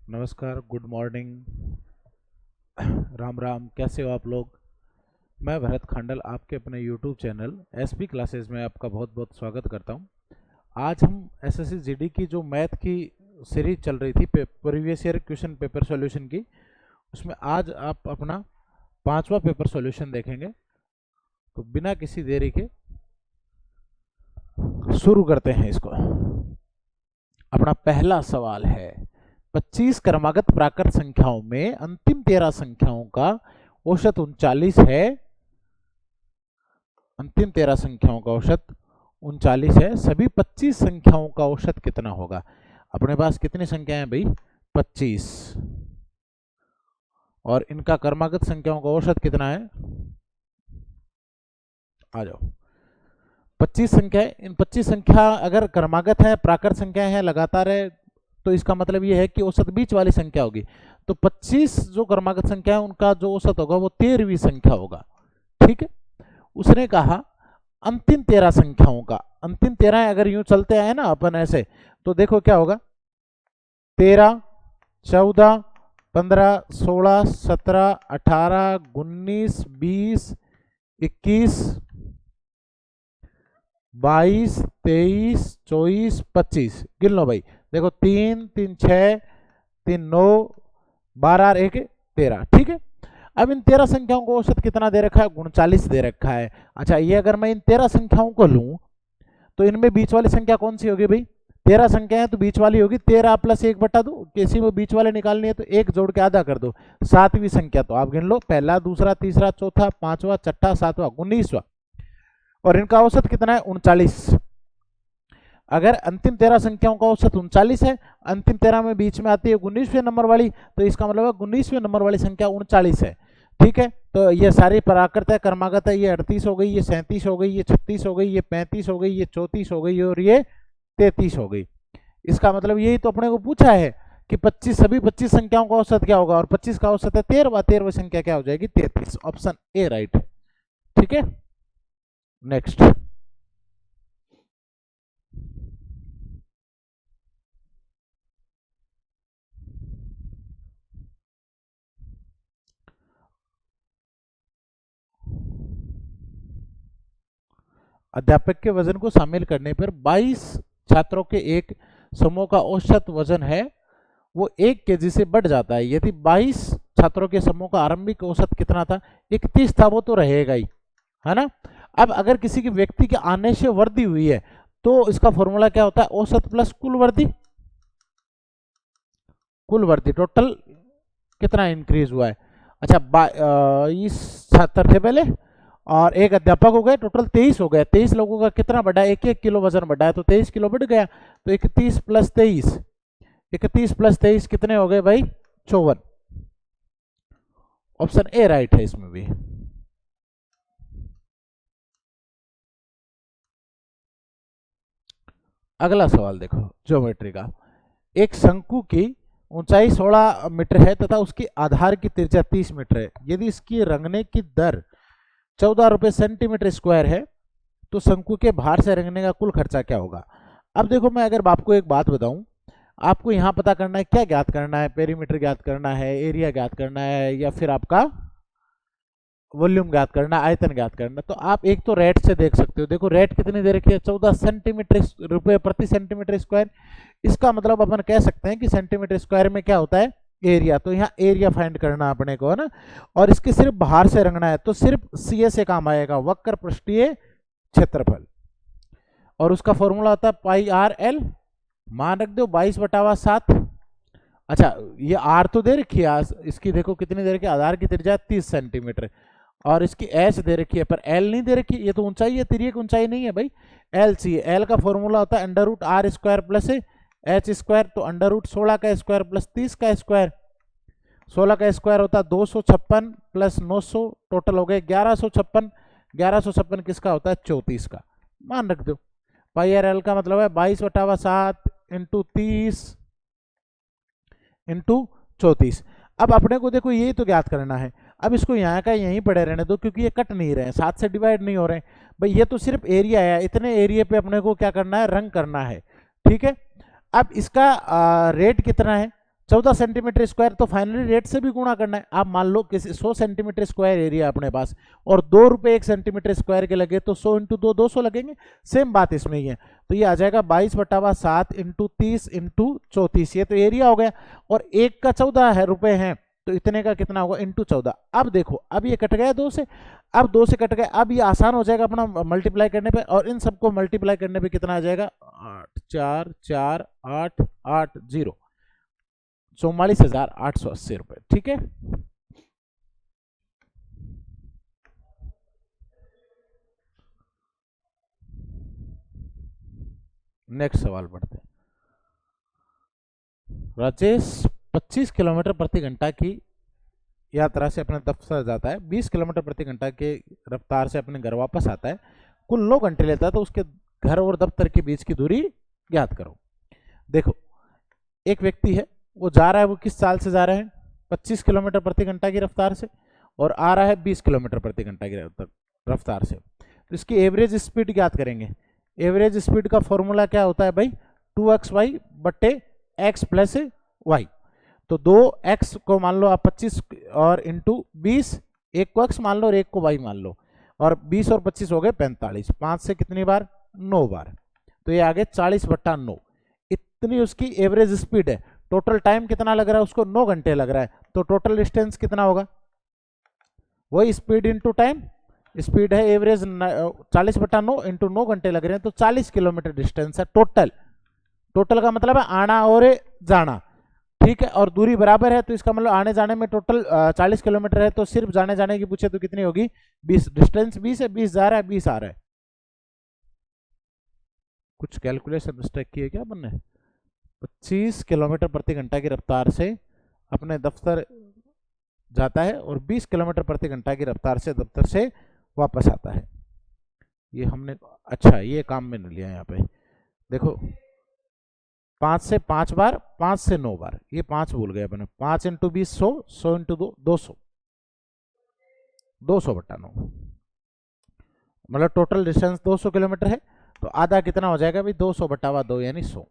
नमस्कार, good morning, Ram Ram. कैसे हो आप लोग? मैं भरत खांडल आपके अपने यूट्यूब चैनल एसपी क्लासेस में आपका बहुत बहुत स्वागत करता हूं। आज हम एसएससी जीडी की जो मैथ की सीरीज चल रही थी previous year question paper solution की, उसमें आज आप अपना 5वां पेपर सॉल्यूशन देखेंगे। तो बिना किसी देरी के शुरू करते हैं इसको। अपना पहला सवाल है, 25 क्रमागत प्राकृत संख्याओं में अंतिम 13 संख्याओं का औसत 39 है। अंतिम 13 संख्याओं का औसत 39 है। सभी 25 संख्याओं का औसत कितना होगा? अपने पास कितनी संख्याएं हैं भाई? 25। और इनका क्रमागत संख्याओं का औसत कितना है? आ जाओ। 25 संख्या, इन 25 संख्या अगर क्रमागत है, प्राकृत संख्या है, लगातार है, तो इसका मतलब यह है कि औसत बीच वाली संख्या होगी। तो 25 जो क्रमागत संख्या है उनका जो औसत होगा वो 13वीं संख्या होगा। ठीक है। उसने कहा अंतिम 13 संख्याओं का, अंतिम 13 अगर यूं चलते आए ना अपन ऐसे, तो देखो क्या होगा। 13, 14, 15, 16, 17, 18, 19, 20, 21, 22, 23, 24, 25। गिन लो भाई। देखो 3, 3, 6, 3, 9, 12 और 1, 13। ठीक है। अब इन 13 संख्याओं को औसत कितना दे रखा है? 39 दे रखा है। अच्छा, ये अगर मैं इन 13 संख्याओं को लूं तो इनमें बीच वाली संख्या कौन सी होगी भाई? 13 संख्या है तो बीच वाली होगी 13 प्लस 1/2। किसी में बीच वाले निकालनी है तो 1 जोड़ के आधा कर दो। 7वीं संख्या तो आप गिन लो, पहला, दूसरा, तीसरा, चौथा, 5वां, 6ठा, 7वां, 19वां। और इनका औसत कितना है? 39। अगर अंतिम 13 संख्याओं का औसत 39 है, अंतिम 13 में बीच में आती है 19वें नंबर वाली, तो इसका मतलब है 19वें नंबर वाली संख्या 39 है। ठीक है। तो ये सारी प्राकृत है, क्रमागत है। ये 38 हो गई, ये 37 हो गई, ये 36 हो गई, ये 35 हो गई, ये 34 हो गई और ये 33 हो गई। इसका मतलब यही तो अपने को पूछा है कि 25 सभी 25 संख्याओं का औसत क्या होगा, और 25 का औसत है 13, 13वीं संख्या क्या हो जाएगी? 33। ऑप्शन ए राइट है। ठीक है। नेक्स्ट, अध्यापक के वजन को शामिल करने पर 22 छात्रों के एक समूह का औसत वजन है वो 1 केजी से बढ़ जाता है। यदि 22 छात्रों के समूह का आरंभिक औसत कितना था? 31 था, वो तो रहेगा ही, है ना। अब अगर किसी के व्यक्ति के आने से वृद्धि हुई है तो इसका फॉर्मूला क्या होता है? औसत प्लस कुल वृद्धि। कुल वृद्धि टोटल कितना इंक्रीज हुआ है? अच्छा, 22 छात्र थे पहले और एक अध्यापक हो गए, टोटल 23 हो गए। 23 लोगों का कितना बढ़ा है? 1-1 किलो वजन बढ़ा है, तो 23 किलो बढ़ गया। तो 31 प्लस 23, 31 प्लस 23 कितने हो गए भाई? 54। ऑप्शन ए राइट है इसमें भी। अगला सवाल देखो, ज्योमेट्री का। एक शंकु की ऊंचाई 16 मीटर है तथा उसकी आधार की त्रिज्या 30 मीटर है। यदि इसकी रंगने की दर 14 रुपए सेंटीमीटर स्क्वायर है तो शंकु के बाहर से रंगने का कुल खर्चा क्या होगा? अब देखो, मैं अगर आपको एक बात बताऊं, आपको यहां पता करना है, क्या ज्ञात करना है? पेरीमीटर ज्ञात करना है, एरिया ज्ञात करना है, या फिर आपका वॉल्यूम ज्ञात करना, आयतन ज्ञात करना। तो आप एक तो रेट से देख सकते हो। देखो रेट कितनी दे रखी है? 14 सेंटीमीटर रुपए प्रति सेंटीमीटर स्क्वायर। इसका मतलब अपन कह सकते हैं कि सेंटीमीटर स्क्वायर में क्या होता है? एरिया। तो यहाँ एरिया फाइंड करना अपने को, है ना। और इसके सिर्फ बाहर से रंगना है तो सिर्फ सी से काम आएगा, वक्र पृष्ठीय क्षेत्रफल। और उसका फॉर्मूला होता है पाई आर एल। मान रख दो 22/7। अच्छा, ये आर तो दे रखी है, इसकी देखो कितनी दे रखी है? आधार की त्रिज्या 30 सेंटीमीटर और इसकी एच दे रखी है, पर एल नहीं दे रखी। ये तो ऊंचाई है, तिर्यक ऊंचाई नहीं है भाई, एल चाहिए। एल का फॉर्मूला होता है √r² प्लस h²। तो √16 का स्क्वायर प्लस 30 का स्क्वायर। 16 का स्क्वायर होता है 256 प्लस 900, टोटल हो गए 1156। 1156 किसका होता है? 34 का। मान रख दो। पाई आर एल का मतलब है 22/7 इंटू 30 इंटू 34। अब अपने को देखो यही तो ज्ञात करना है। अब इसको यहाँ का यहीं पड़े रहने दो क्योंकि ये कट नहीं रहे हैं, 7 से डिवाइड नहीं हो रहे हैं भाई। ये तो सिर्फ एरिया है, इतने एरिया पे अपने को क्या करना है? रंग करना है। ठीक है। अब इसका रेट कितना है? 14 सेंटीमीटर स्क्वायर, तो फाइनली रेट से भी गुणा करना है। आप मान लो किसी 100 सेंटीमीटर स्क्वायर एरिया अपने पास और 2 रुपए 1 सेंटीमीटर स्क्वायर के लगे, तो 100 इंटू 2 200 लगेंगे। सेम बात इसमें ही है। तो ये आ जाएगा 22/7 इंटू 30 इंटू 34, ये तो एरिया हो गया। और एक का 14 रुपए है, तो इतने का कितना होगा इंटू 14। अब देखो, अब ये कट गया 2 से, अब 2 से कट गया, अब ये आसान हो जाएगा अपना मल्टीप्लाई करने पे, और इन सबको मल्टीप्लाई करने पे कितना आ जाएगा 8 4 4 8 8 0, 44,880 रुपए। ठीक है, नेक्स्ट सवाल पढ़ते हैं। राजेश 25 किलोमीटर प्रति घंटा की यात्रा से अपने दफ्तर जाता है, 20 किलोमीटर प्रति घंटा के रफ्तार से अपने घर वापस आता है, कुल 9 घंटे लेता है, तो उसके घर और दफ्तर के बीच की दूरी ज्ञात करो। देखो, एक व्यक्ति है, वो जा रहा है, वो किस चाल से जा रहा है 25 किलोमीटर प्रति घंटा की रफ्तार से, और आ रहा है 20 किलोमीटर प्रति घंटा की रफ्तार से। तो इसकी एवरेज स्पीड ज्ञात करेंगे। एवरेज स्पीड का फॉर्मूला क्या होता है भाई, 2xy बट्टे x प्लस वाई। तो 2x को मान लो आप 25 और इंटू 20, एक को x मान लो और एक को y मान लो, और 20 और 25 हो गए 45, 5 से कितनी बार 9 बार, तो ये आगे 40/9, इतनी उसकी एवरेज स्पीड है। टोटल टाइम कितना लग रहा है उसको, 9 घंटे लग रहा है। तो टोटल डिस्टेंस कितना होगा, वही स्पीड इंटू टाइम, स्पीड है एवरेज 40/9 इंटू 9 घंटे लग रहे हैं, तो 40 किलोमीटर डिस्टेंस है टोटल। टोटल का मतलब है आना और जाना, ठीक है, और दूरी बराबर है, तो इसका मतलब आने जाने में टोटल 40 किलोमीटर है, तो सिर्फ जाने जाने की पूछे तो कितनी होगी 20, डिस्टेंस 20 है, 20 जा रहा है 20 आ रहा है। कुछ कैलकुलेशन मिस्टेक की है क्या बनने। 25 किलोमीटर प्रति घंटा की रफ्तार से अपने दफ्तर जाता है और 20 किलोमीटर प्रति घंटा की रफ्तार से दफ्तर से वापस आता है। ये हमने, अच्छा ये काम में लिया यहाँ पे, देखो 5 से 5 बार, 5 से 9 बार, ये 5 भूल गए अपने, 5 इंटू 20 100, 100 इंटू 2 200, 200/9, मतलब टोटल डिस्टेंस 200 किलोमीटर है। तो आधा कितना हो जाएगा भाई 200/2 यानी 100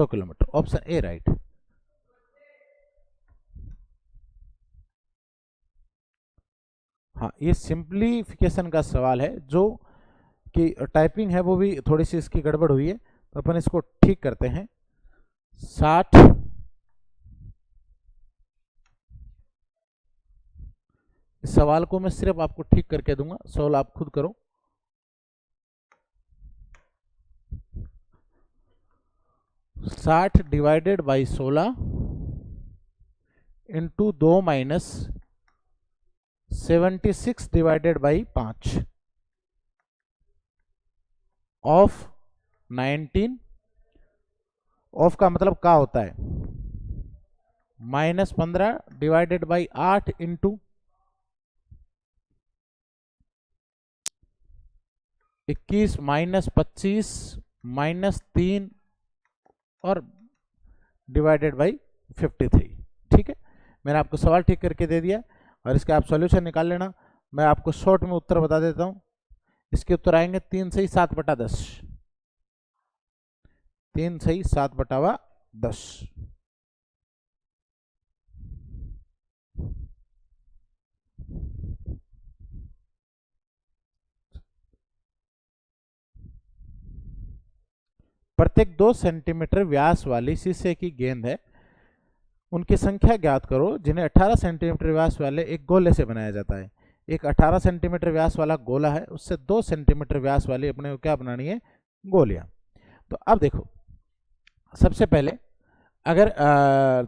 किलोमीटर। Option A right. हाँ, ये सिंप्लीफिकेशन का सवाल है, जो कि टाइपिंग है वो भी थोड़ी सी इसकी गड़बड़ हुई है, तो अपन इसको ठीक करते हैं। 60, इस सवाल को मैं सिर्फ आपको ठीक करके दूंगा, सवाल आप खुद करो। 60 divided by 16 into 2 minus 76 divided by 5 of 19, of का मतलब का होता है -15 डिवाइडेड बाई 8 इंटू 21 -25 -3 और डिवाइडेड बाई 53। ठीक है, मैंने आपको सवाल ठीक करके दे दिया, और इसका आप सॉल्यूशन निकाल लेना। मैं आपको शॉर्ट में उत्तर बता देता हूं। इसके उत्तर आएंगे 3 सही 7/10, 3 सही 7/10। प्रत्येक 2 सेंटीमीटर व्यास वाली शीशे की गेंद है, उनकी संख्या ज्ञात करो जिन्हें 18 सेंटीमीटर व्यास वाले एक गोले से बनाया जाता है। एक 18 सेंटीमीटर व्यास वाला गोला है, उससे 2 सेंटीमीटर व्यास वाली अपने को क्या बनानी है, गोलियां। तो अब देखो, सबसे पहले अगर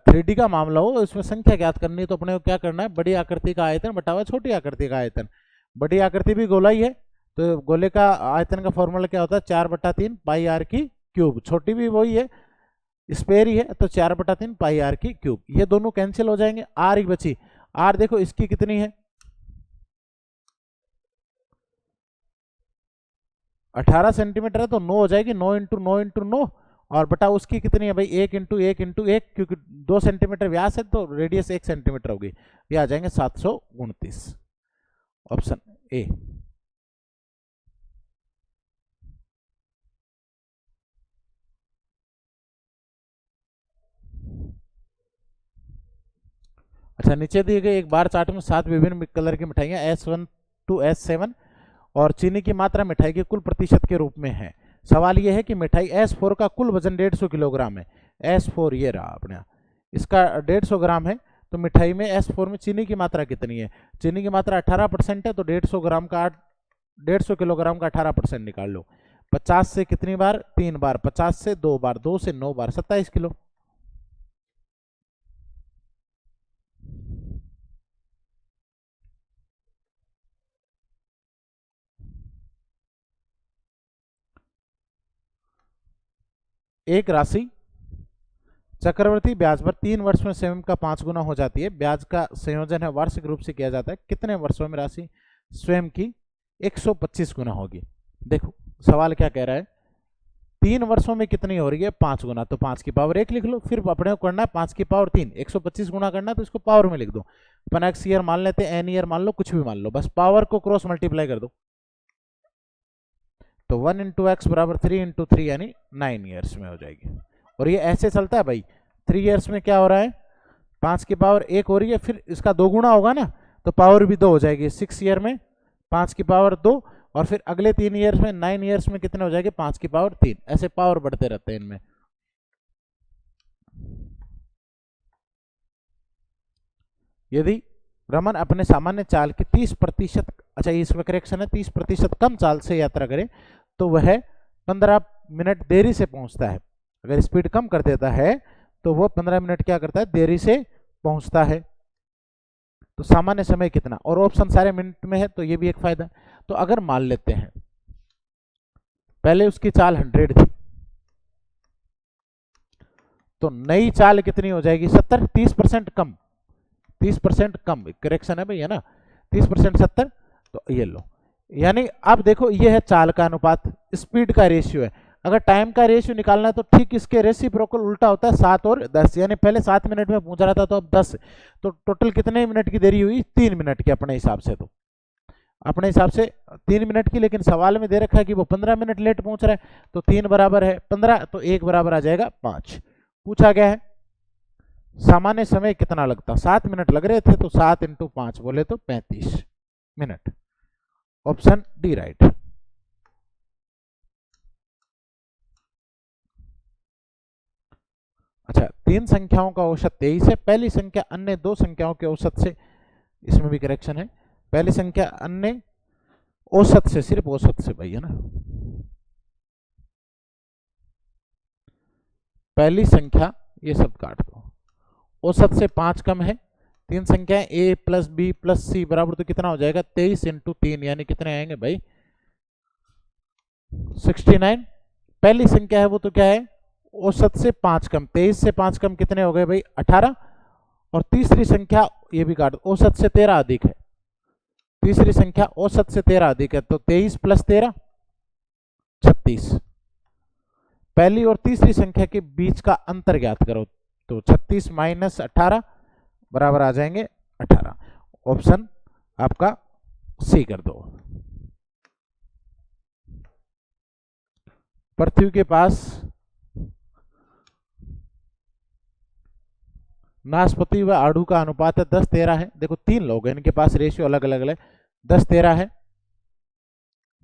3D का मामला हो, इसमें संख्या ज्ञात करनी है, तो अपने को क्या करना है, बड़ी आकृति का आयतन बटा छोटी आकृति का आयतन। बड़ी आकृति भी गोला ही है, तो गोले का आयतन का फॉर्मूला क्या होता है 4/3 पाई आर की क्यूब। छोटी भी वही है, स्पेयर ही है, तो 4/3 पाई आर की क्यूब। ये दोनों कैंसिल हो जाएंगे, आर ही बची। आर देखो इसकी कितनी है 18 सेंटीमीटर है, तो 9 हो जाएगी, 9 इंटू 9 इंटू 9, और बटा उसकी कितनी है भाई 1 इंटू 1 इंटू 1, क्योंकि 2 सेंटीमीटर व्यास है तो रेडियस 1 सेंटीमीटर होगी। ये आ जाएंगे 729। Option A. अच्छा, नीचे दिए गए एक बार चार्ट में 7 विभिन्न कलर की मिठाइयाँ S1 to S7 और चीनी की मात्रा मिठाई के कुल प्रतिशत के रूप में है। सवाल यह है कि मिठाई S4 का कुल वजन 150 किलोग्राम है। S4 ये रहा अपने, इसका 150 ग्राम है, तो मिठाई में S4 में चीनी की मात्रा कितनी है? चीनी की मात्रा 18% है, तो 150 किलोग्राम का 18% निकाल लो। 50 से कितनी बार? 3 बार। 50 से 2 बार, 2 से 9 बार, 27 किलो। एक राशि चक्रवर्ती ब्याज पर 3 वर्ष में स्वयं का 5 गुना हो जाती है। ब्याज का संयोजन है वार्षिक रूप से किया जाता है। कितने वर्षों में राशि स्वयं की 125 गुना होगी? देखो सवाल क्या कह रहा है, 3 वर्षों में कितनी हो रही है? 5 गुना, तो 5 की पावर 1 लिख लो। फिर अपने को करना है 5 की पावर 3, 125 गुना करना है तो इसको पावर में लिख दो। अपन एक्स ईयर मान लेते हैं, एन ईयर मान लो, कुछ भी मान लो, बस पावर को क्रॉस मल्टीप्लाई कर दो। तो 1 इंटू एक्स बराबर 3 इंटू 3 यानी 9 ईयर्स में हो जाएगी। और ये ऐसे चलता है भाई, 3 ईयर्स में क्या हो रहा है? 5 की पावर 1 हो रही है, फिर इसका 2 गुना होगा ना, तो पावर भी 2 हो जाएगी। 6 ईयर में 5 की पावर 2, और फिर अगले 3 ईयर्स में 9 ईयर्स में कितने हो जाएंगे? 5 की पावर 3। ऐसे पावर बढ़ते रहते हैं इनमें। यदि रमन अपने सामान्य चाल की 30%, अच्छा इसमें करेक्शन है, 30% कम चाल से यात्रा करे तो वह 15 मिनट देरी से पहुंचता है। अगर स्पीड कम कर देता है तो वो 15 मिनट क्या करता है? देरी से पहुंचता है। तो सामान्य समय कितना? और ऑप्शन सारे मिनट में है, तो ये भी एक फायदा। तो अगर मान लेते हैं पहले उसकी चाल 100 थी, तो नई चाल कितनी हो जाएगी? 70। 30% कम, 30% कम, करेक्शन है भाई, है ना? 30% 70, तो ये लो। यानी अब देखो ये है चाल का अनुपात, स्पीड का रेशियो है। अगर टाइम का रेशियो निकालना है तो ठीक इसके रेसिप्रोकल उल्टा होता है, 7 और 10। यानी पहले 7 मिनट में पहुंच रहा था, तो अब 10, तो टोटल कितने मिनट की देरी हुई? 3 मिनट की अपने हिसाब से। तो अपने हिसाब से 3 मिनट की, लेकिन सवाल में दे रखा है कि वो 15 मिनट लेट पहुंच रहा है, तो 3 बराबर है 15, तो 1 बराबर आ जाएगा 5। पूछा गया है सामान्य समय कितना लगता? 7 मिनट लग रहे थे, तो 7 इंटू 5 बोले तो 35 मिनट। Option D right. अच्छा, 3 संख्याओं का औसत 23 है। पहली संख्या अन्य 2 संख्याओं के औसत से, इसमें भी करेक्शन है, पहली संख्या अन्य औसत से, सिर्फ औसत से भाई, है ना? पहली संख्या, ये सब काट दो, औसत से 5 कम है। 3 संख्याएं a प्लस बी प्लस सी बराबर, तो कितना हो जाएगा? 23 इंटू 3 यानी कितने आएंगे भाई? 69। पहली संख्या है वो तो क्या है? औसत से 5 कम। 23 से 5 कम कितने हो गए भाई? 18। और तीसरी संख्या, ये भी काट दो, औसत से 13 अधिक है। तीसरी संख्या औसत से 13 अधिक है, तो 23 प्लस 13 36। पहली और तीसरी संख्या के बीच का अंतर ज्ञात करो, तो 36 माइनस 18 बराबर आ जाएंगे 18। ऑप्शन आपका सी कर दो। पृथ्वी के पास नाशपति व आड़ू का अनुपात है 10-13 है। देखो 3 लोग हैं, इनके पास रेशियो अलग अलग है, 10-13 है।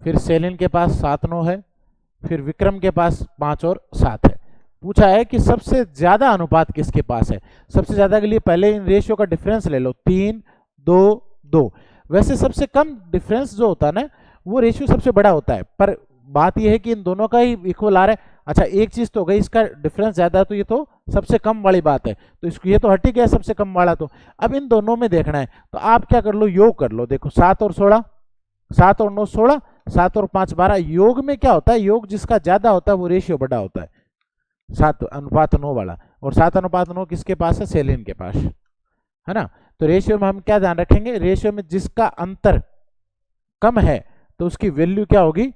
फिर सेलिन के पास 7-9 है। फिर विक्रम के पास 5 और 7 है। पूछा है कि सबसे ज्यादा अनुपात किसके पास है? सबसे ज्यादा के लिए पहले इन रेशियो का डिफरेंस ले लो, 3-2-2। वैसे सबसे कम डिफरेंस जो होता है ना, वो रेशियो सबसे बड़ा होता है, पर बात यह है कि इन दोनों का ही इक्वल आ रहा है। अच्छा, एक चीज तो हो गई, इसका डिफरेंस ज्यादा है, तो ये तो सबसे कम वाली बात है, तो इसको ये तो हट ही गया सबसे कम वाला। तो अब इन दोनों में देखना है, तो आप क्या कर लो? योग कर लो। देखो 7 और 16, 7 और 9 16, 7 और 5 12। योग में क्या होता है? योग जिसका ज्यादा होता है वो रेशियो बड़ा होता है, 7:9 वाला। और 7:9 किसके पास है? सेलिन के पास, है ना? तो रेशियो में हम क्या ध्यान रखेंगे? रेशियो में जिसका अंतर कम है तो उसकी वैल्यू क्या होगी?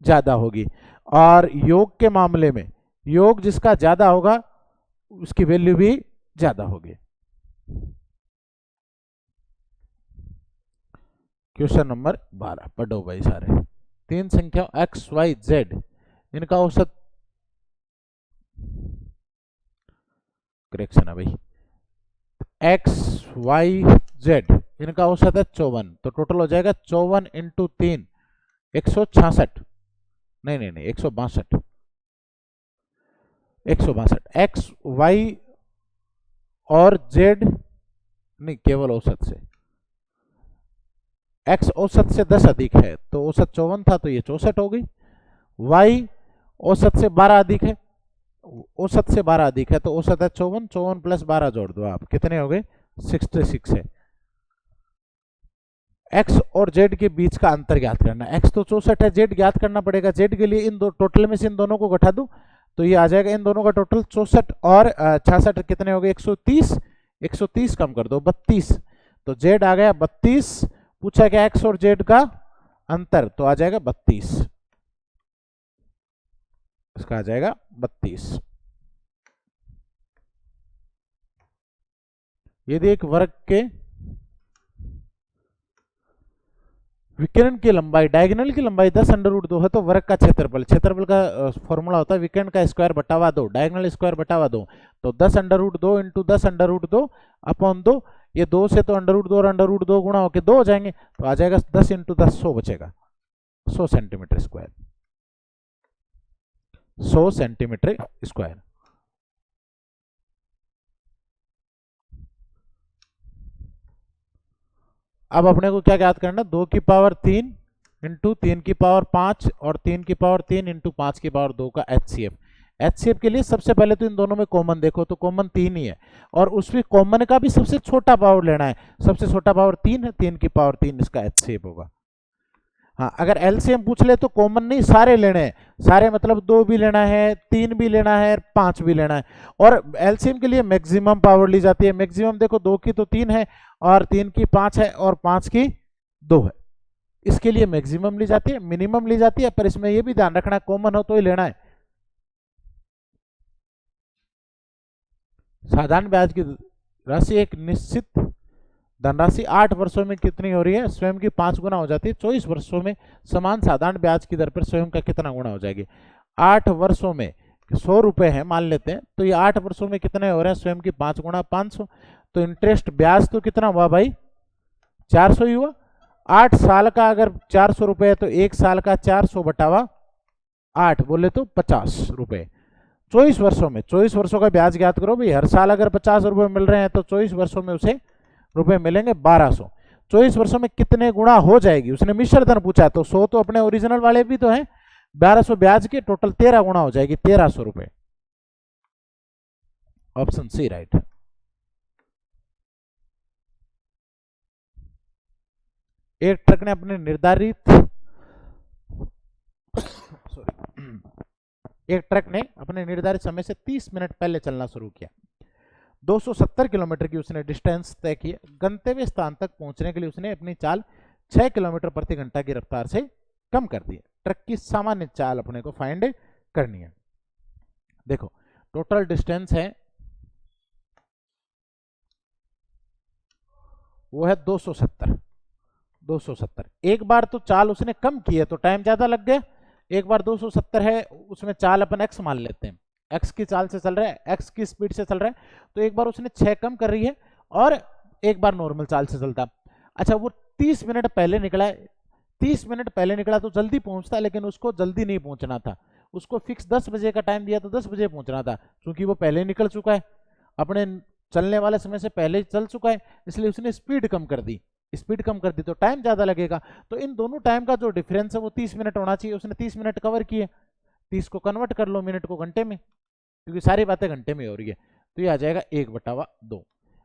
ज्यादा होगी। और योग के मामले में योग जिसका ज्यादा होगा उसकी वैल्यू भी ज्यादा होगी। क्वेश्चन नंबर 12 पढ़ो भाई सारे। 3 संख्या x y z, इनका औसत, करेक्शन है भाई, एक्स वाई जेड, इनका औसत है 54, तो टोटल हो जाएगा 54 इंटू 3 166, नहीं 162, 162 एक्स वाई और जेड, नहीं केवल औसत से, एक्स औसत से 10 अधिक है तो औसत 54 था तो ये 64 हो गई, वाई औसत से 12 अधिक है, औसत से 12 अधिक है तो औसत है 54, 54 प्लस 12 जोड़ दो आप, कितने हो गए 66 है। एक्स और जेड के बीच का अंतर ज्ञात करना, एक्स तो 64 है, जेड ज्ञात करना पड़ेगा, जेड के लिए इन दो टोटल में से इन दोनों को घटा दो तो ये आ जाएगा इन दोनों का टोटल 64 और 66 कितने हो गए 130, 130 कम कर दो 32, तो जेड आ गया 32, पूछा क्या एक्स और जेड का अंतर तो आ जाएगा 32, इसका आ जाएगा 32। यदि एक वर्ग के विकर्ण की लंबाई, डायगोनल की लंबाई 10 अंडर रूट 2 है तो वर्ग का क्षेत्रफल, क्षेत्रफल का फॉर्मूला होता है विकर्ण का स्क्वायर बटावा 2, डायगोनल स्क्वायर बटावा 2, तो 10 under root 2 into 10 under root 2 upon 2, ये 2 से तो अंडर रूट 2 और अंडर रूट 2 गुणा होकर 2 हो जाएंगे तो आ जाएगा 10 इंटू 10 100 बचेगा, 100 सेंटीमीटर स्क्वायर, 100 सेंटीमीटर स्क्वायर। अब अपने को क्या ज्ञात करना, 2 की पावर 3 इंटू 3 की पावर 5 और 3 की पावर 3 इंटू 5 की पावर 2 का एचसीएफ। एचसीएफ के लिए सबसे पहले तो इन दोनों में कॉमन देखो तो कॉमन 3 ही है और उसमें कॉमन का भी सबसे छोटा पावर लेना है, सबसे छोटा पावर 3 है, 3 की पावर 3 इसका एचसीएफ होगा। हाँ अगर एलसीएम पूछ ले तो कॉमन नहीं सारे लेने हैं, सारे मतलब 2 भी लेना है, 3 भी लेना है, 5 भी लेना है, और एलसीएम के लिए मैक्सिमम पावर ली जाती है, मैक्सिमम देखो 2 की तो 3 है और 3 की 5 है और 5 की 2 है, इसके लिए मैक्सिमम ली जाती है, मिनिमम ली जाती है, पर इसमें यह भी ध्यान रखना कॉमन हो तो ही लेना है। साधारण ब्याज की राशि एक निश्चित धनराशि 8 वर्षों में कितनी हो रही है, स्वयं की 5 गुना हो जाती है, 24 वर्षों में समान साधारण ब्याज की दर पर स्वयं का कितना गुना हो जाएगी। 8 वर्षों में 100 रुपए है मान लेते हैं तो ये 8 वर्षों में कितने हो रहे हैं, स्वयं की 5 गुना 500, तो इंटरेस्ट ब्याज तो कितना हुआ भाई 400 ही हुआ। 8 साल का अगर 400 रुपए है तो 1 साल का 400 बटावा 8 बोले तो 50 रुपए। 24 वर्षों में, 24 वर्षों का ब्याज ज्ञात करो भाई, हर साल अगर 50 रुपए मिल रहे हैं तो 24 वर्षों में उसे रुपए मिलेंगे 1200। 24 वर्षों में कितने गुणा हो जाएगी, उसने मिश्र धन पूछा है तो 100 तो अपने ओरिजिनल वाले भी तो हैं, 1200 ब्याज के टोटल 13 गुणा हो जाएगी 1300 रुपए, ऑप्शन सी राइट है। एक ट्रक ने अपने निर्धारित एक ट्रक ने अपने निर्धारित समय से 30 मिनट पहले चलना शुरू किया, 270 किलोमीटर की उसने डिस्टेंस तय की, गंतव्य स्थान तक पहुंचने के लिए उसने अपनी चाल 6 किलोमीटर प्रति घंटा की रफ्तार से कम कर दी। ट्रक की सामान्य चाल अपने को फाइंड करनी है। देखो टोटल डिस्टेंस है वो है 270, एक बार तो चाल उसने कम की है तो टाइम ज्यादा लग गया, एक बार 270 है उसमें चाल अपन एक्स मान लेते हैं, एक्स की चाल से चल रहा है, एक्स की स्पीड से चल रहा है, तो एक बार उसने 6 कम कर रही है और एक बार नॉर्मल चाल से चलता। अच्छा वो 30 मिनट पहले निकला है, 30 मिनट पहले निकला तो जल्दी पहुंचता, लेकिन उसको जल्दी नहीं पहुंचना था, उसको फिक्स 10 बजे का टाइम दिया तो 10 बजे पहुंचना था, क्योंकि वो पहले निकल चुका है, अपने चलने वाले समय से पहले चल चुका है, इसलिए उसने स्पीड कम कर दी, स्पीड कम कर दी तो टाइम ज्यादा लगेगा, तो इन दोनों टाइम का जो डिफरेंस है वो 30 मिनट होना चाहिए, उसने 30 मिनट कवर किए, 30 को कन्वर्ट कर लो मिनट को घंटे में, क्योंकि सारी बातें घंटे में हो रही है, तो ये आ जाएगा 1/2।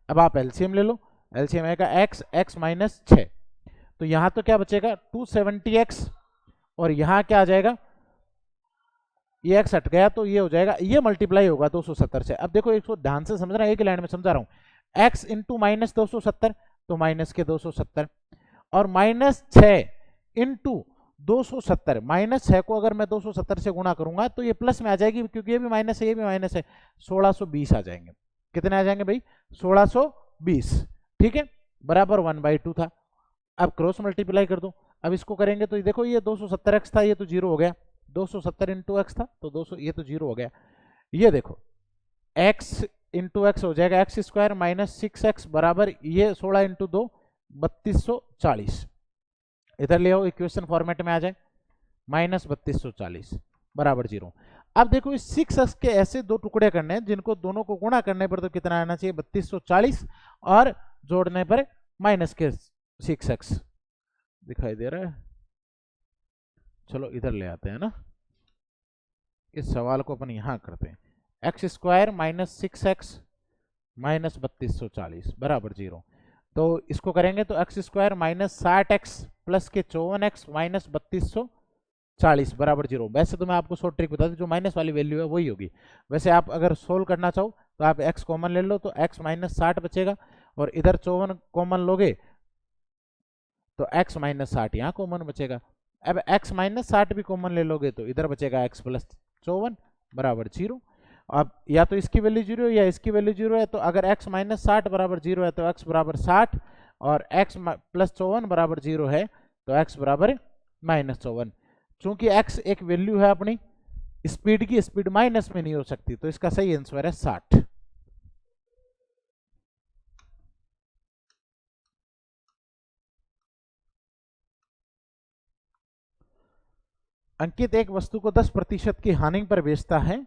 अब आप एलसीएम ले लो, एलसीएम आएगा x माइनस 6, तो यहां तो क्या बचेगा 270x और यहां क्या आ जाएगा, ये x हट गया तो ये हो जाएगा, ये मल्टीप्लाई होगा 270 से। अब देखो इसको ध्यान से समझना, एक लाइन में समझा रहा हूं, x इंटू माइनस 270 तो माइनस के 270 और माइनस 6 इंटू 270, माइनस 6 को अगर मैं 270 से गुणा करूंगा तो ये प्लस में आ जाएगी, क्योंकि ये भी माइनस है ये भी माइनस है, 1620 आ जाएंगे, कितने आ जाएंगे भाई 1620, ठीक है, बराबर 1/2 था। अब क्रॉस मल्टीप्लाई कर दो, अब इसको करेंगे तो देखो ये 270x था, ये तो 0 हो गया, 270 इंटू एक्स था तो 200, ये तो 0 हो गया, ये देखो x इंटू एक्स हो जाएगा एक्स स्क्वायर माइनस 6x बराबर ये 16 इंटू 2 3240। इधर ले आओ इक्वेशन फॉर्मेट में आ जाए, माइनस 3240 बराबर 0। अब देखो इस 6x के ऐसे दो टुकड़े करने हैं जिनको दोनों को गुणा करने पर तो कितना आना चाहिए 3240 और जोड़ने पर माइनस के 6x दिखाई दे रहा है। चलो इधर ले आते हैं ना, इस सवाल को अपन यहां करते हैं। X square minus 6x minus 3240 बराबर 0। तो इसको करेंगे तो x square minus 60x plus के 54x माइनस 3240 बराबर 0। वैसे तो मैं आपको शॉर्ट ट्रिक बता दूं, जो माइनस वाली वैल्यू है वही होगी। वैसे आप अगर सोल्व करना चाहो तो आप x कॉमन ले लो तो x माइनस 60 बचेगा, और इधर 54 कॉमन लोगे तो x माइनस 60 यहाँ कॉमन बचेगा। अब x माइनस 60 भी कॉमन ले लोगे तो इधर बचेगा x प्लस 54 बराबर 0। अब या तो इसकी वैल्यू 0 या इसकी वैल्यू 0 है, तो अगर x माइनस 60 बराबर 0 है तो x बराबर 60, और x प्लस 54 बराबर 0 है तो x बराबर माइनस 54। चूंकि x एक वैल्यू है अपनी स्पीड की, स्पीड माइनस में नहीं हो सकती, तो इसका सही आंसर है 60। अंकित एक वस्तु को 10% की हानि पर बेचता है,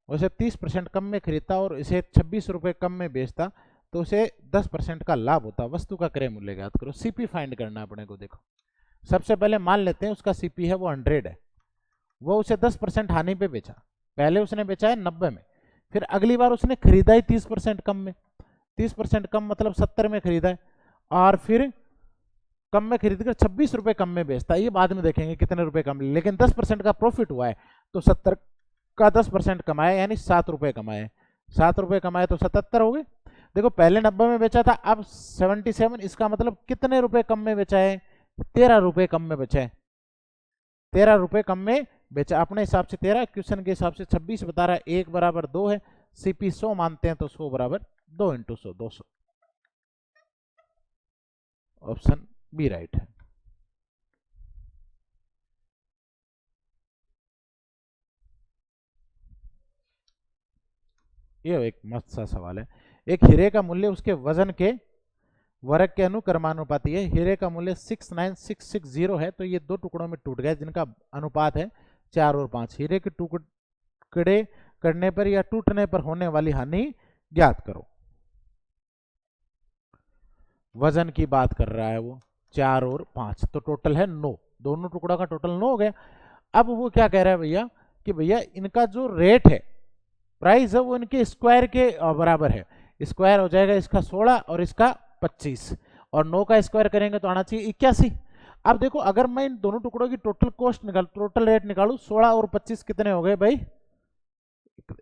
उसे 30% कम में खरीदता और इसे 26 रुपए कम में बेचता, तो उसे 10% का लाभ होता। वस्तु का क्रय मूल्य ज्ञात करो। सीपी फाइंड करना अपने को। देखो सबसे पहले मान लेते हैं उसका सीपी है वो 100 है, वो उसे 10% हानि पे बेचा। पहले उसने बेचा है 90 में, फिर अगली बार उसने खरीदा ही 30% कम में। 30% कम मतलब 70 में खरीदा है, और फिर कम में खरीद कर 26 रुपए कम में बेचता है। ये बाद में देखेंगे कितने रुपए कम, लेकिन 10% का प्रॉफिट हुआ है तो 70 का 10% कमाए यानी 7 रुपए कमाए। 7 रुपए कमाए तो 77 हो गए। देखो पहले 90 में बेचा था, अब 77, इसका मतलब कितने रुपए कम में बेचा है 13 रुपए कम में बेचा है। 13 रुपए कम में बेचा अपने हिसाब से 13, क्वेश्चन के हिसाब से 26 बता रहा है। 1 बराबर 2 है, सीपी 100 मानते हैं तो 100 बराबर 2 इंटू 100 200। ऑप्शन बी राइट है। ये एक मस्त सा सवाल है। एक हीरे का मूल्य उसके वजन के वर्ग के अनुक्रमानुपाती है। हीरे का मूल्य 69660 है, तो ये दो टुकड़ों में टूट गया जिनका अनुपात है 4 और 5। हीरे के टुकड़े करने पर या टूटने पर होने वाली हानि ज्ञात करो। वजन की बात कर रहा है वो, 4 और 5 तो टोटल है 9। दोनों टुकड़ों का टोटल 9 हो गया। अब वो क्या कह रहा है भैया कि भैया इनका जो रेट है, प्राइस है, वो इनके स्क्वायर के बराबर है। स्क्वायर हो जाएगा इसका 16 और इसका 25, और 9 का स्क्वायर करेंगे तो आना चाहिए 81। अब देखो अगर मैं इन दोनों टुकड़ों की टोटल कॉस्ट निकाल, टोटल रेट निकालू, 16 और 25 कितने हो गए भाई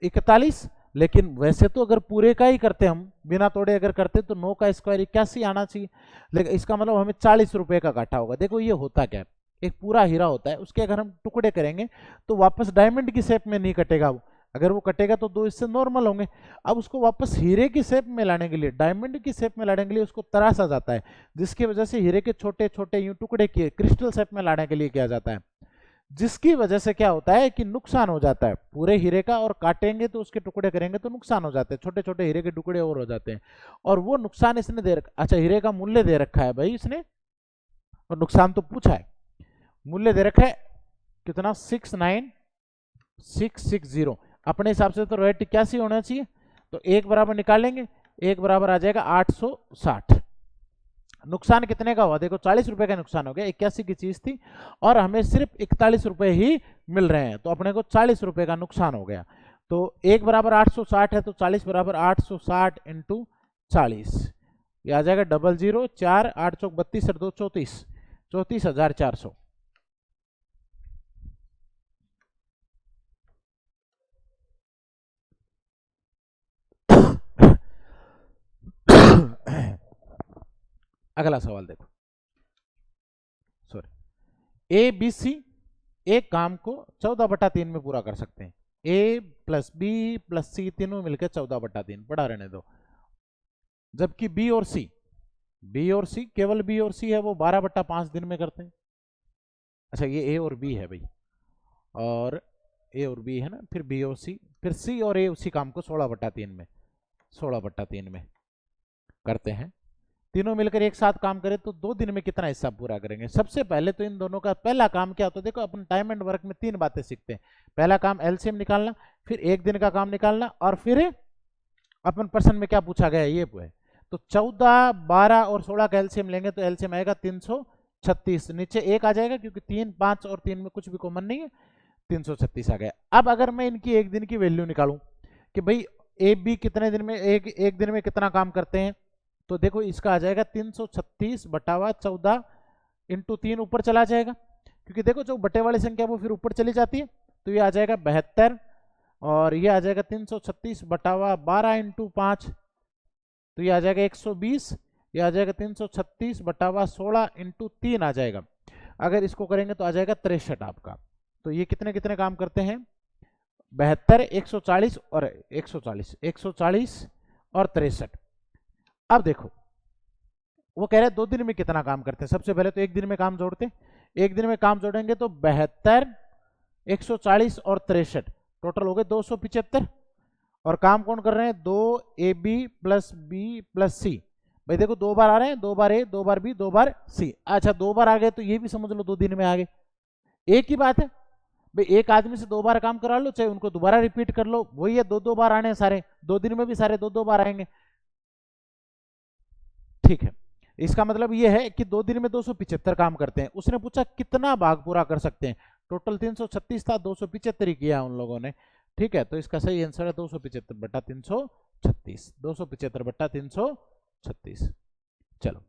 41। लेकिन वैसे तो अगर पूरे का ही करते हम बिना तोड़े अगर करते तो 9 का स्क्वायर 81 आना चाहिए, लेकिन इसका मतलब हमें 40 रुपए का घाटा होगा। देखो ये होता क्या है, एक पूरा हीरा होता है, उसके अगर हम टुकड़े करेंगे तो वापस डायमंड की शेप में नहीं कटेगा वो। अगर वो कटेगा तो दो इससे नॉर्मल होंगे। अब उसको वापस हीरे की शेप में लाने के लिए, डायमंड की शेप में लाने के लिए उसको तराशा जाता है, जिसकी वजह से हीरे के छोटे छोटे यूं टुकड़े किए क्रिस्टल शेप में लाने के लिए किया जाता है, जिसकी वजह से क्या होता है कि नुकसान हो जाता है पूरे हीरे का। और काटेंगे तो उसके टुकड़े करेंगे तो नुकसान हो जाते हैं, छोटे छोटे हीरे के टुकड़े और हो जाते हैं। और वो नुकसान इसने दे रखा, अच्छा हीरे का मूल्य दे रखा है भाई इसने, और नुकसान तो पूछा है। मूल्य दे रखा है कितना 69660। अपने हिसाब से तो रेट 81 होना चाहिए, तो 1 बराबर निकालेंगे, 1 बराबर आ जाएगा 860। नुकसान कितने का हुआ देखो 40 रुपए का नुकसान हो गया। 81 की चीज थी और हमें सिर्फ 41 रुपए ही मिल रहे हैं, तो अपने को 40 रुपए का नुकसान हो गया। तो 1 बराबर 860 है, तो 40 बराबर 860 इंटू 40, ये आ जाएगा 00 4 8 चौक 32 और 2 34, 34,400। अगला सवाल देखो, सॉरी, ए बी सी एक काम को 14/3 में पूरा कर सकते हैं। ए प्लस बी प्लस सी तीनों मिलकर 14/3 पढ़ा रहने दो। जबकि बी और सी केवल बी और सी है वो 12/5 दिन में करते हैं। अच्छा ये ए और बी है भाई, और ए और बी है ना, फिर बी और सी, फिर सी और ए उसी काम को 16/3 में 16/3 में करते हैं। तीनों मिलकर एक साथ काम करें तो 2 दिन में कितना हिस्सा पूरा करेंगे। सबसे पहले तो इन दोनों का पहला काम क्या होता है, देखो अपन टाइम एंड वर्क में 3 बातें सीखते हैं। पहला काम एलसीएम निकालना, फिर 1 दिन का काम निकालना, और फिर अपन प्रश्न में क्या पूछा गया ये है। तो 14, 12 और 16 का एलसीएम लेंगे तो एलसीएम आएगा 336। नीचे 1 आ जाएगा क्योंकि 3, 5 और 3 में कुछ भी कॉमन नहीं है, 336 आ गया। अब अगर मैं इनकी 1 दिन की वैल्यू निकालूं कि भाई ए बी कितने दिन में एक दिन में कितना काम करते हैं, तो देखो इसका आ जाएगा 336/14 इंटू 3 ऊपर चला जाएगा, क्योंकि देखो जो बटे वाली संख्या वो फिर ऊपर चली जाती है, तो ये आ जाएगा 72, और ये आ जाएगा 336/12 इंटू 5, तो ये आ जाएगा 120, ये आ जाएगा 336/16 इंटू 3 आ जाएगा। अगर इसको करेंगे तो आ जाएगा 63 आपका। तो ये कितने कितने काम करते हैं, 72, 140 और 140 और 63। अब देखो वो कह रहे हैं 2 दिन में कितना काम करते हैं। सबसे पहले तो 1 दिन में काम जोड़ते हैं, 1 दिन में काम जोड़ेंगे तो 72, 140 और 63 टोटल हो गए 275। और काम कौन कर रहे हैं, 2AB प्लस बी प्लस सी। भाई देखो 2 बार आ रहे हैं, 2 बार ए, 2 बार बी, 2 बार सी। अच्छा 2 बार आ गए तो ये भी समझ लो 2 दिन में आ गए। एक ही बात है भाई, एक आदमी से 2 बार काम करा लो, चाहे उनको दोबारा रिपीट कर लो, वही है 2 बार आने सारे, 2 दिन में भी सारे 2 बार आएंगे। ठीक है, इसका मतलब ये है कि 2 दिन में 275 काम करते हैं। उसने पूछा कितना भाग पूरा कर सकते हैं, टोटल 336 था, 275 ही किया उन लोगों ने। ठीक है, तो इसका सही आंसर है 275/336, 275/336। चलो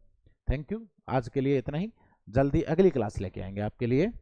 थैंक यू, आज के लिए इतना ही। जल्दी अगली क्लास लेके आएंगे आपके लिए।